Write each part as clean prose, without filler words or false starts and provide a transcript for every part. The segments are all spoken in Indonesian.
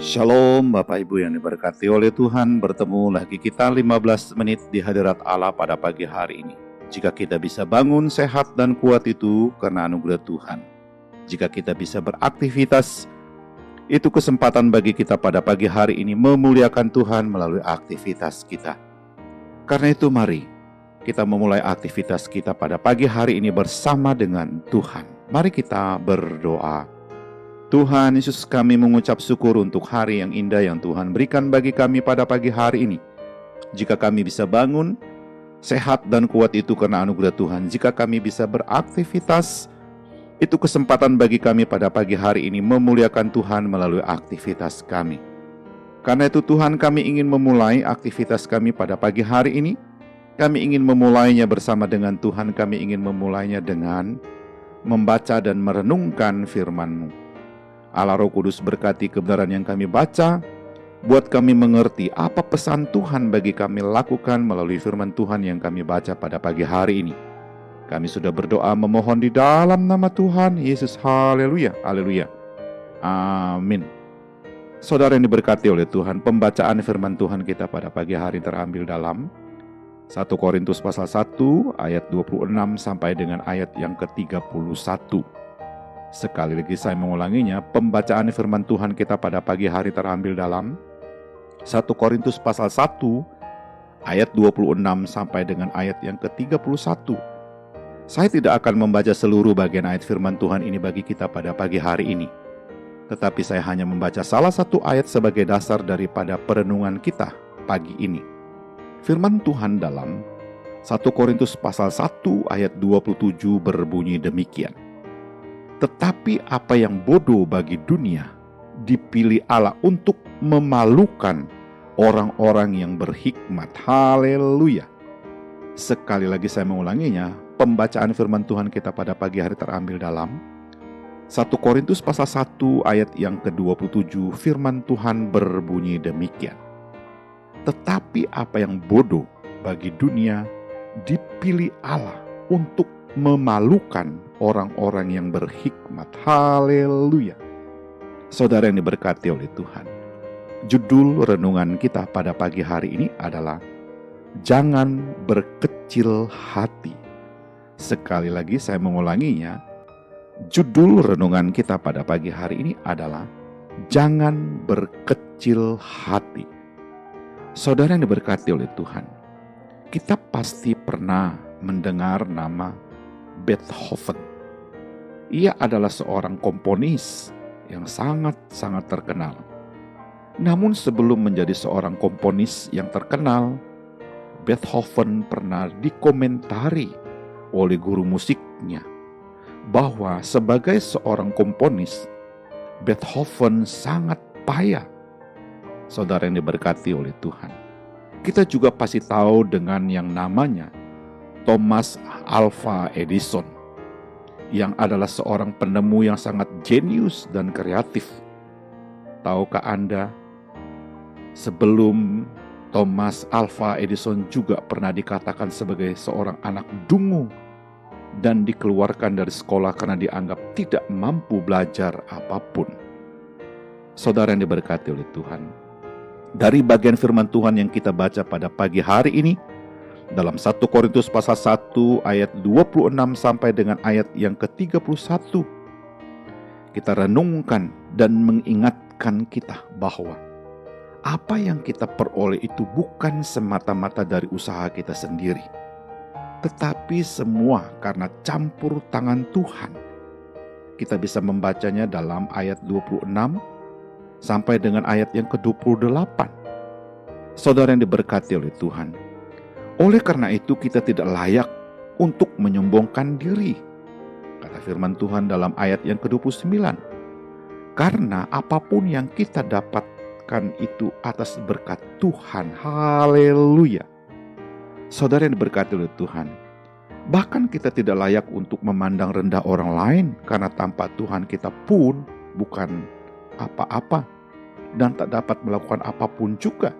Shalom Bapak Ibu yang diberkati oleh Tuhan, bertemu lagi kita 15 menit di hadirat Allah pada pagi hari ini. Jika kita bisa bangun sehat dan kuat itu karena anugerah Tuhan. Jika kita bisa beraktivitas, itu kesempatan bagi kita pada pagi hari ini memuliakan Tuhan melalui aktivitas kita. Karena itu mari kita memulai aktivitas kita pada pagi hari ini bersama dengan Tuhan. Mari kita berdoa. Tuhan Yesus, kami mengucap syukur untuk hari yang indah yang Tuhan berikan bagi kami pada pagi hari ini. Jika kami bisa bangun, sehat dan kuat itu karena anugerah Tuhan. Jika kami bisa beraktivitas, itu kesempatan bagi kami pada pagi hari ini memuliakan Tuhan melalui aktivitas kami. Karena itu Tuhan, kami ingin memulai aktivitas kami pada pagi hari ini. Kami ingin memulainya bersama dengan Tuhan. Kami ingin memulainya dengan membaca dan merenungkan firman-Mu. Allah Roh Kudus berkati kebenaran yang kami baca, buat kami mengerti apa pesan Tuhan bagi kami lakukan melalui firman Tuhan yang kami baca pada pagi hari ini. Kami sudah berdoa memohon di dalam nama Tuhan Yesus. Haleluya, haleluya, amin. Saudara yang diberkati oleh Tuhan, pembacaan firman Tuhan kita pada pagi hari terambil dalam 1 Korintus pasal 1 ayat 26 sampai dengan ayat yang ke-31. Sekali lagi saya mengulanginya, pembacaan firman Tuhan kita pada pagi hari terambil dalam 1 Korintus pasal 1 ayat 26 sampai dengan ayat yang ke-31. Saya tidak akan membaca seluruh bagian ayat firman Tuhan ini bagi kita pada pagi hari ini. Tetapi saya hanya membaca salah satu ayat sebagai dasar daripada perenungan kita pagi ini. Firman Tuhan dalam 1 Korintus pasal 1 ayat 27 berbunyi demikian. Tetapi apa yang bodoh bagi dunia dipilih Allah untuk memalukan orang-orang yang berhikmat. Haleluya. Sekali lagi saya mengulanginya, pembacaan firman Tuhan kita pada pagi hari terambil dalam 1 Korintus pasal 1 ayat yang ke-27. Firman Tuhan berbunyi demikian. Tetapi apa yang bodoh bagi dunia dipilih Allah untuk memalukan orang-orang yang berhikmat. Haleluya. Saudara yang diberkati oleh Tuhan, judul renungan kita pada pagi hari ini adalah jangan berkecil hati. Sekali lagi saya mengulanginya, judul renungan kita pada pagi hari ini adalah jangan berkecil hati. Saudara yang diberkati oleh Tuhan, kita pasti pernah mendengar nama Beethoven. Ia adalah seorang komponis yang sangat-sangat terkenal. Namun sebelum menjadi seorang komponis yang terkenal, Beethoven pernah dikomentari oleh guru musiknya bahwa sebagai seorang komponis, Beethoven sangat payah. Saudara yang diberkati oleh Tuhan, kita juga pasti tahu dengan yang namanya Thomas Alva Edison, yang adalah seorang penemu yang sangat jenius dan kreatif. Tahukah Anda, sebelum Thomas Alva Edison juga pernah dikatakan sebagai seorang anak dungu dan dikeluarkan dari sekolah karena dianggap tidak mampu belajar apapun. Saudara yang diberkati oleh Tuhan, dari bagian firman Tuhan yang kita baca pada pagi hari ini, dalam 1 Korintus pasal 1 ayat 26 sampai dengan ayat yang ke-31, kita renungkan dan mengingatkan kita bahwa apa yang kita peroleh itu bukan semata-mata dari usaha kita sendiri, tetapi semua karena campur tangan Tuhan. Kita bisa membacanya dalam ayat 26 sampai dengan ayat yang ke-28. Saudara yang diberkati oleh Tuhan, oleh karena itu kita tidak layak untuk menyombongkan diri, kata firman Tuhan dalam ayat yang ke-29. Karena apapun yang kita dapatkan itu atas berkat Tuhan. Haleluya. Saudara yang diberkati oleh Tuhan, bahkan kita tidak layak untuk memandang rendah orang lain, karena tanpa Tuhan kita pun bukan apa-apa dan tak dapat melakukan apapun juga.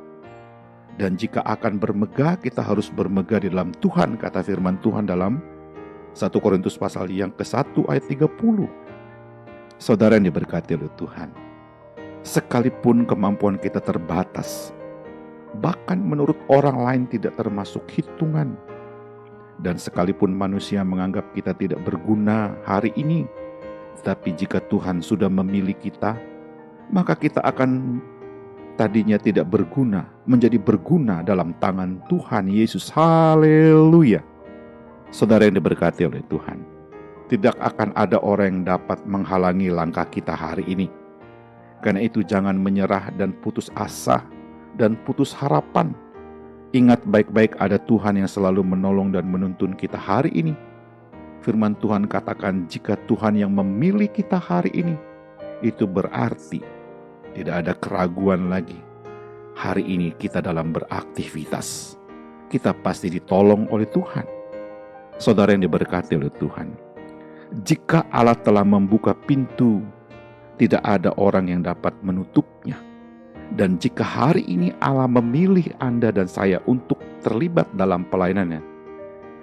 Dan jika akan bermegah, kita harus bermegah di dalam Tuhan, kata firman Tuhan dalam 1 Korintus pasal yang ke-1 ayat 30. Saudara yang diberkati oleh Tuhan, Sekalipun kemampuan kita terbatas, bahkan menurut orang lain tidak termasuk hitungan, dan sekalipun manusia menganggap kita tidak berguna hari ini, tapi jika Tuhan sudah memilih kita, maka kita akan tadinya tidak berguna, menjadi berguna dalam tangan Tuhan Yesus. Haleluya. Saudara yang diberkati oleh Tuhan, tidak akan ada orang yang dapat menghalangi langkah kita hari ini. Karena itu jangan menyerah dan putus asa dan putus harapan. Ingat baik-baik ada Tuhan yang selalu menolong dan menuntun kita hari ini. Firman Tuhan katakan jika Tuhan yang memilih kita hari ini, itu berarti tidak ada keraguan lagi. Hari ini kita dalam beraktivitas. Kita pasti ditolong oleh Tuhan. Saudara yang diberkati oleh Tuhan, jika Allah telah membuka pintu, tidak ada orang yang dapat menutupnya. Dan jika hari ini Allah memilih Anda dan saya untuk terlibat dalam pelayanannya,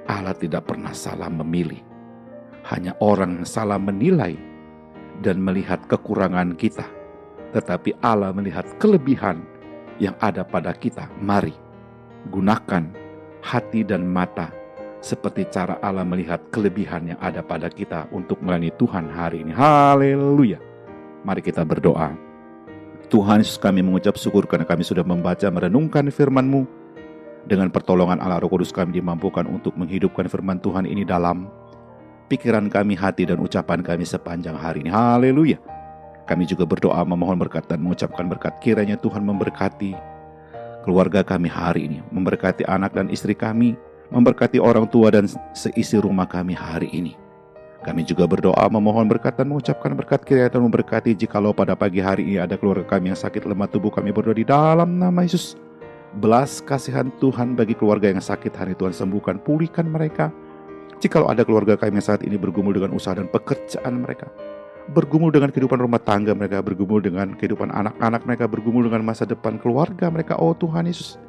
Allah tidak pernah salah memilih. Hanya orang yang salah menilai dan melihat kekurangan kita. Tetapi Allah melihat kelebihan yang ada pada kita. Mari gunakan hati dan mata seperti cara Allah melihat kelebihan yang ada pada kita untuk melayani Tuhan hari ini. Haleluya. Mari kita berdoa. Tuhan Yesus, kami mengucap syukur karena kami sudah membaca merenungkan firman-Mu. Dengan pertolongan Allah Roh Kudus kami dimampukan untuk menghidupkan firman Tuhan ini dalam pikiran kami, hati dan ucapan kami sepanjang hari ini. Haleluya. Kami juga berdoa memohon berkat dan mengucapkan berkat. Kiranya Tuhan memberkati keluarga kami hari ini, memberkati anak dan istri kami, memberkati orang tua dan seisi rumah kami hari ini. Kami juga berdoa memohon berkat dan mengucapkan berkat, kiranya Tuhan memberkati jikalau pada pagi hari ini ada keluarga kami yang sakit lemah tubuh. Kami berdoa di dalam nama Yesus, belas kasihan Tuhan bagi keluarga yang sakit hari Tuhan sembuhkan, pulihkan mereka. Jikalau ada keluarga kami yang saat ini bergumul dengan usaha dan pekerjaan mereka, bergumul dengan kehidupan rumah tangga mereka, bergumul dengan kehidupan anak-anak mereka, bergumul dengan masa depan keluarga mereka, oh Tuhan Yesus,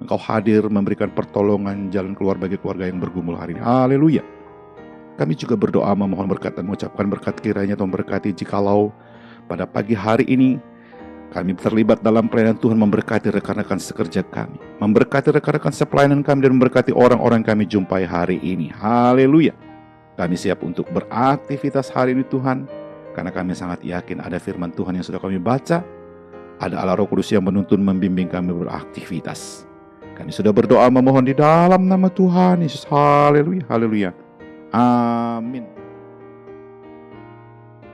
Engkau hadir memberikan pertolongan jalan keluar bagi keluarga yang bergumul hari ini. Haleluya. Kami juga berdoa memohon berkat dan mengucapkan berkat, kiranya Tuhan berkati jikalau pada pagi hari ini kami terlibat dalam pelayanan Tuhan, memberkati rekan-rekan sekerja kami, memberkati rekan-rekan sepelayanan kami, dan memberkati orang-orang kami jumpai hari ini. Haleluya. Kami siap untuk beraktivitas hari ini Tuhan, karena kami sangat yakin ada firman Tuhan yang sudah kami baca, ada Allah Roh Kudus yang menuntun membimbing kami beraktivitas. Kami sudah berdoa memohon di dalam nama Tuhan Yesus. Haleluya, haleluya. Amin.